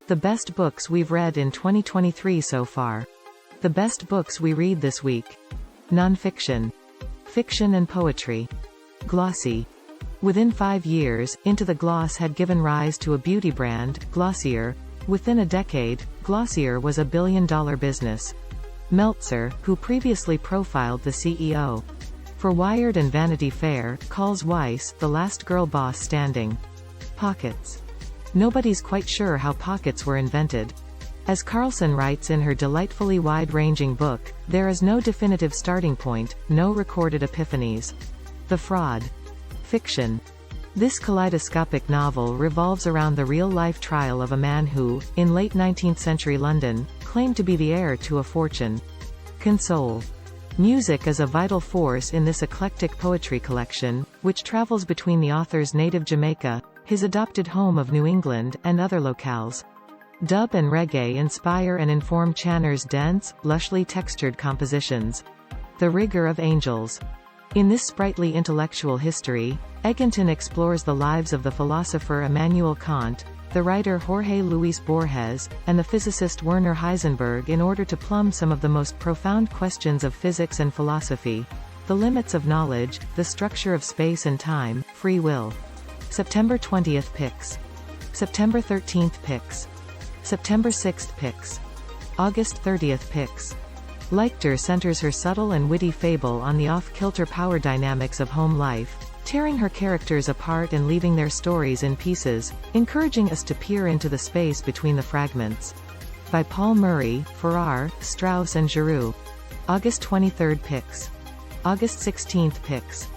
The best books we've read in 2023 so far. The best books we read this week. Nonfiction. Fiction and poetry. Glossy. Within 5 years, Into the Gloss had given rise to a beauty brand, Glossier. Within a decade, Glossier was a billion-dollar business. Meltzer, who previously profiled the CEO for Wired and Vanity Fair, calls Weiss the last girl boss standing. Pockets. Nobody's quite sure how pockets were invented. As Carlson writes in her delightfully wide-ranging book, there is no definitive starting point, no recorded epiphanies. The Fraud. Fiction. This kaleidoscopic novel revolves around the real-life trial of a man who, in late 19th century London, claimed to be the heir to a fortune. Console. Music is a vital force in this eclectic poetry collection, which travels between the author's native Jamaica, his adopted home of New England, and other locales. Dub and reggae inspire and inform Channer's dense, lushly textured compositions. The Rigor of Angels. In this sprightly intellectual history, Eginton explores the lives of the philosopher Immanuel Kant, the writer Jorge Luis Borges, and the physicist Werner Heisenberg in order to plumb some of the most profound questions of physics and philosophy. The limits of knowledge, the structure of space and time, free will. September 20th picks. September 13th picks. September 6th picks. August 30th picks. Leichter centers her subtle and witty fable on the off-kilter power dynamics of home life, tearing her characters apart and leaving their stories in pieces, encouraging us to peer into the space between the fragments. By Paul Murray, Farrar, Strauss and Giroux. August 23rd picks. August 16th picks.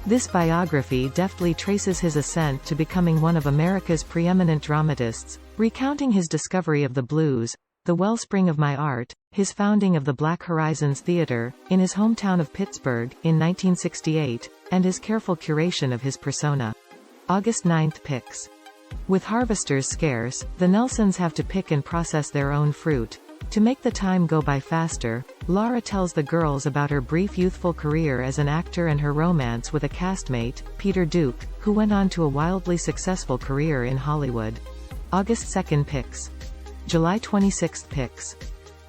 This biography deftly traces his ascent to becoming one of America's preeminent dramatists, recounting his discovery of the blues, the wellspring of my art, his founding of the Black Horizons Theater, in his hometown of Pittsburgh, in 1968, and his careful curation of his persona. August 9th picks. With harvesters scarce, the Nelsons have to pick and process their own fruit. To make the time go by faster, Laura tells the girls about her brief youthful career as an actor and her romance with a castmate, Peter Duke, who went on to a wildly successful career in Hollywood. August 2nd picks. July 26th picks.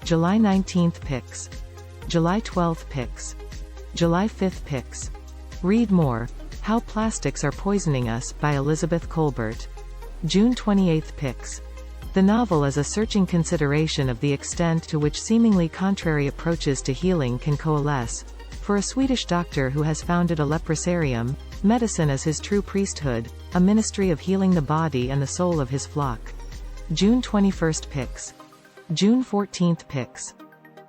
July 19th picks. July 12th picks. July 5th picks. Read more. How Plastics Are Poisoning Us by Elizabeth Colbert. June 28th picks. The novel is a searching consideration of the extent to which seemingly contrary approaches to healing can coalesce. For a Swedish doctor who has founded a leprosarium, medicine is his true priesthood, a ministry of healing the body and the soul of his flock. June 21st picks. June 14th picks.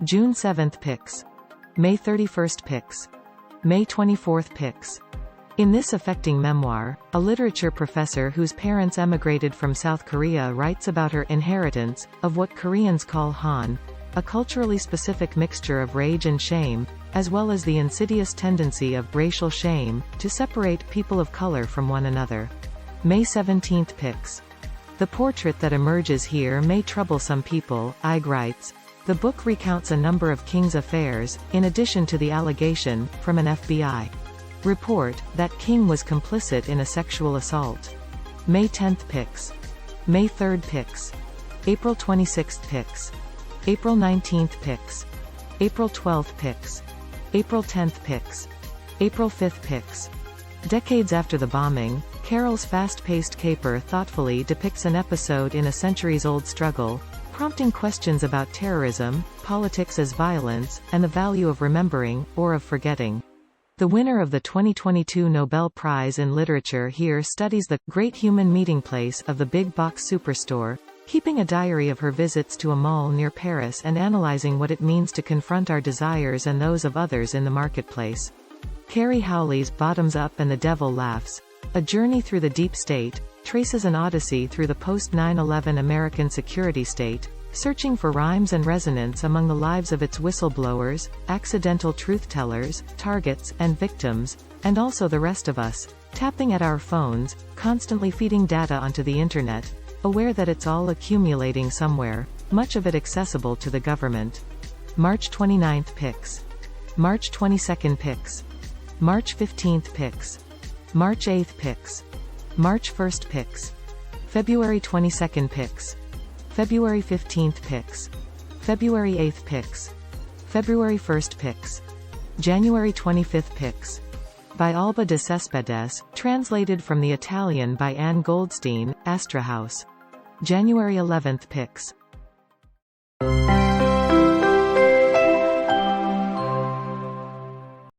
June 7th picks. May 31st picks. May 24th picks. In this affecting memoir, a literature professor whose parents emigrated from South Korea writes about her inheritance, of what Koreans call Han, a culturally specific mixture of rage and shame, as well as the insidious tendency of racial shame, to separate people of color from one another. May 17th picks. The portrait that emerges here may trouble some people, Ig writes. The book recounts a number of King's affairs, in addition to the allegation, from an FBI report, that King was complicit in a sexual assault. May 10th picks. May 3rd picks. April 26th picks. April 19th picks. April 12th picks. April 10th picks. April 5th picks. Decades after the bombing, Carroll's fast-paced caper thoughtfully depicts an episode in a centuries-old struggle, prompting questions about terrorism, politics as violence, and the value of remembering, or of forgetting. The winner of the 2022 Nobel Prize in Literature here studies the great human meeting place of the big box superstore, keeping a diary of her visits to a mall near Paris and analyzing what it means to confront our desires and those of others in the marketplace. Carrie Howley's Bottoms Up and the Devil Laughs, A Journey Through the Deep State, traces an odyssey through the post-9/11 American security state, searching for rhymes and resonance among the lives of its whistleblowers, accidental truth-tellers, targets, and victims, and also the rest of us, tapping at our phones, constantly feeding data onto the internet, aware that it's all accumulating somewhere, much of it accessible to the government. March 29th picks. March 22nd picks. March 15th picks. March 8th picks. March 1st picks. February 22nd picks. February 15th picks. February 8th picks. February 1st picks. January 25th picks. By Alba de Cespedes, translated from the Italian by Anne Goldstein, Astra House. January 11th picks.